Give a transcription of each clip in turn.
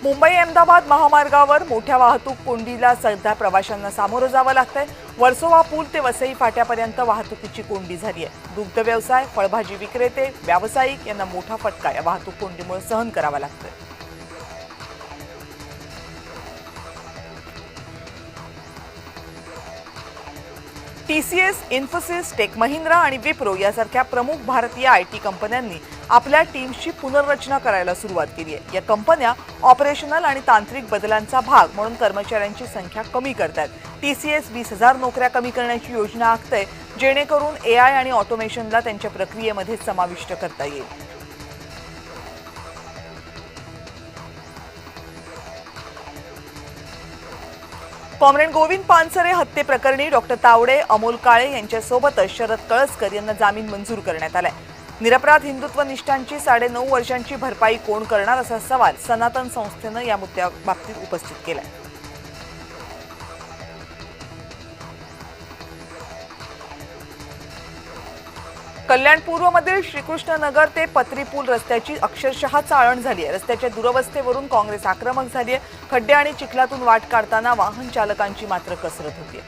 मुंबई अहमदाबाद महामार्गावर मोठ्या वाहतूक कोंडीला सध्या प्रवाशांना सामोरं जावं लागतंय। वर्सोवा पूल ते वसई फाट्यापर्यंत वाहतुकीची कोंडी झाली आहे। दुग्ध व्यवसाय, फळभाजी विक्रेते, व्यावसायिक यांना मोठा फटका या वाहतूक कोंडीमुळे सहन करावा लागतोय। टीसीएस, इन्फोसिस, टेक महिंद्रा आणि विप्रो यासारख्या प्रमुख भारतीय आयटी कंपन्यांनी आपल्या टीमची पुनर्रचना करायला सुरुवात केली आहे। या कंपन्या ऑपरेशनल आणि तांत्रिक बदलांचा भाग म्हणून कर्मचाऱ्यांची संख्या कमी करतात। टीसीएस 20,000 नोकऱ्या कमी करण्याची योजना आखते, जेणेकरून एआय आणि ऑटोमेशनला त्यांच्या प्रक्रियेमध्ये समाविष्ट करता येईल। कॉम्रेड गोविंद पानसरे हत्ये प्रकरणी डॉक्टर तावडे, अमोल काळे यांच्यासोबतच शरद कळसकर यांना जामीन मंजूर करण्यात आलाय। निरपराध हिंदुत्व निष्ठांची 9.5 वर्षांची भरपाई कोण करणार असा सवाल सनातन संस्थेनं या मुद्द्याबाबतीत उपस्थित केलाय। कल्याण पूर्वमधील श्रीकृष्णनगर ते पत्री पूल रस्त्याची अक्षरशः चाळण झाली आहे। रस्त्याच्या दुरवस्थेवरून काँग्रेस आक्रमक झाली आहे। खड्डे आणि चिखलातून वाट काढताना वाहन चालकांची मात्र कसरत होती।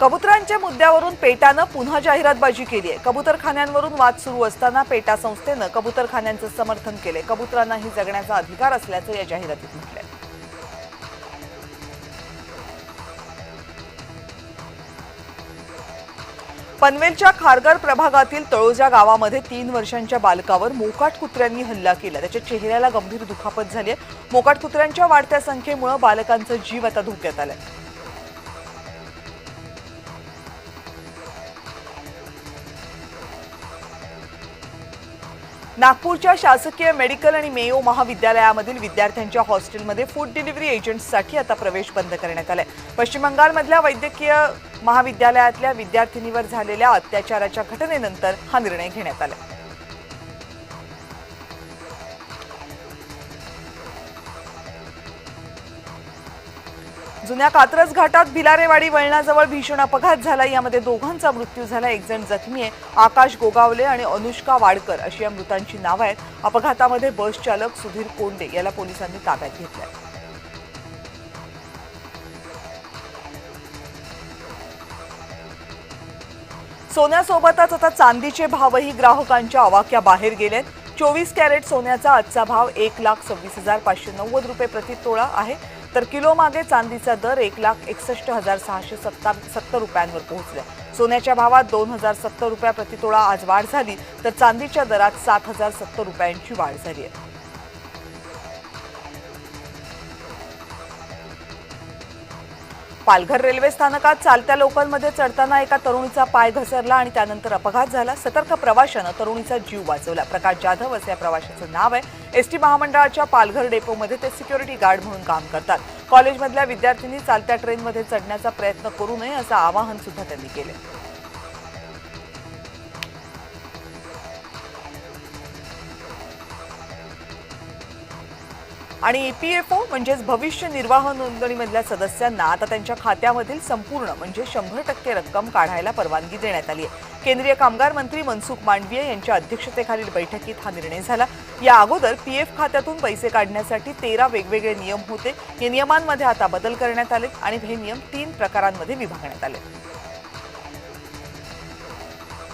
कबुतरांच्या मुद्द्यावरून पेटानं पुन्हा जाहिरातबाजी केली आहे। कबुतरखान्यांवरून वाद सुरू असताना पेटा संस्थेनं कबुतरखान्यांचं समर्थन केले। कबुतरांनाही जगण्याचा अधिकार असल्याचं या जाहिरातीत म्हटलंय। पनवेलच्या खारघर प्रभागातील तळोजा गावामध्ये 3 वर्षांच्या बालकावर मोकाट कुत्र्यांनी हल्ला केला। त्याच्या चेहऱ्याला गंभीर दुखापत झाली आहे। मोकाट कुत्र्यांच्या वाढत्या संख्येमुळे बालकांचा जीव आता धोक्यात आलाय। नागपूरच्या शासकीय मेडिकल आणि मेयो महाविद्यालयामधील विद्यार्थ्यांच्या हॉस्टेलमध्ये फूड डिलिव्हरी एजंट्ससाठी आता प्रवेश बंद करण्यात आलाय। पश्चिम बंगालमधल्या वैद्यकीय महाविद्यालयातल्या विद्यार्थिनीवर झालेल्या अत्याचाराच्या घटनेनंतर हा निर्णय घेण्यात आला। जुन्या कात्रज घाटात भिलारेवाडी वळणाजवळ भीषण अपघात झाला। यामध्ये दोघांचा मृत्यू झाला, एक जण जखमी आहे। आकाश गोगावले आणि अनुष्का वाडकर अशी या मृतांची नावं आहेत। अपघातामध्ये बस चालक सुधीर कोंडे याला पोलिसांनी ताब्यात घेतलंय। सोन्यासोबतच आता चांदीचे भावही ग्राहकांच्या आवाक्याबाहेर गेलेत। 24 कॅरेट सोन्याचा आजचा भाव 1,26,590 रुपये प्रति तोळा आहे, तर किलो मागे चांदीचा दर 1,61,670 रुपयांवर पोहोचला। सोन्याच्या भावात 2,070 रुपये प्रति तोळा आज वाढ झाली, तर चांदीच्या दरात 7,070 रुपयांची वाढ झाली आहे। पालघर रेल्वे स्थानकात चालत्या लोकलमध्ये चढताना एका तरुणीचा पाय घसरला आणि त्यानंतर अपघात झाला। सतर्क प्रवाशानं तरुणीचा जीव वाचवला। प्रकाश जाधव असं या प्रवाशाचं नाव आहे। एसटी महामंडळाच्या पालघर डेपोमध्ये ते सिक्युरिटी गार्ड म्हणून काम करतात। कॉलेजमधल्या विद्यार्थ्यांनी चालत्या ट्रेनमध्ये चढण्याचा प्रयत्न करू नये असं आवाहन सुद्धा त्यांनी केलं। आणि ईपीएफओ म्हणजेच भविष्य निर्वाह नोंदणीमधल्या सदस्यांना आता त्यांच्या खात्यामधील संपूर्ण म्हणजे 100% रक्कम काढायला परवानगी देण्यात आली आहे। केंद्रीय कामगार मंत्री मनसुख मांडवीय यांच्या अध्यक्षतेखालील बैठकीत हा निर्णय झाला। या अगोदर पीएफ खात्यातून पैसे काढण्यासाठी 13 वेगवेगळे नियम होते। या नियमांमध्ये आता बदल करण्यात आले आणि हे नियम 3 प्रकारांमध्ये विभागण्यात आले।